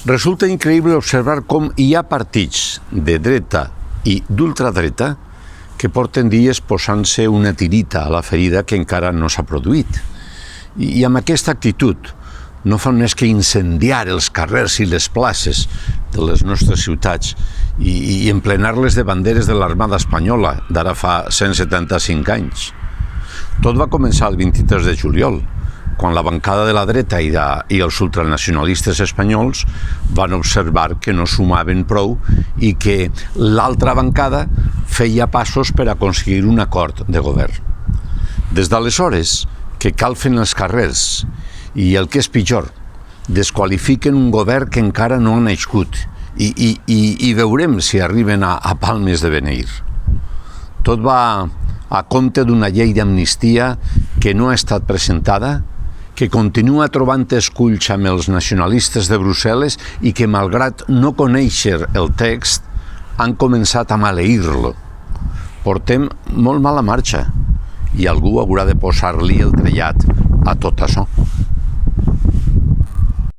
Resulta increïble observar com hi ha partits de dreta i d'ultradreta que porten dies posant-se una tirita a la ferida que encara no s'ha produït. I amb aquesta actitud no fan més que incendiar els carrers i les places de les nostres ciutats i emplenar-les de banderes de l'Armada Espanyola d'ara fa 175 anys. Tot va començar el 23 de juliol, quan la bancada de la dreta i els ultranacionalistes espanyols van observar que no sumaven prou i que l'altra bancada feia passos per aconseguir un acord de govern. Des d'aleshores, que calfen els carrers i, el que és pitjor, desqualifiquen un govern que encara no ha nascut i veurem si arriben a palmes de beneir. Tot va a compte d'una llei d'amnistia que no ha estat presentada, que continua trobant esculls amb els nacionalistes de Brussel·les i que, malgrat no conèixer el text, han començat a maleir-lo. Portem molt mala marxa i algú haurà de posar-li el trellat a tot això.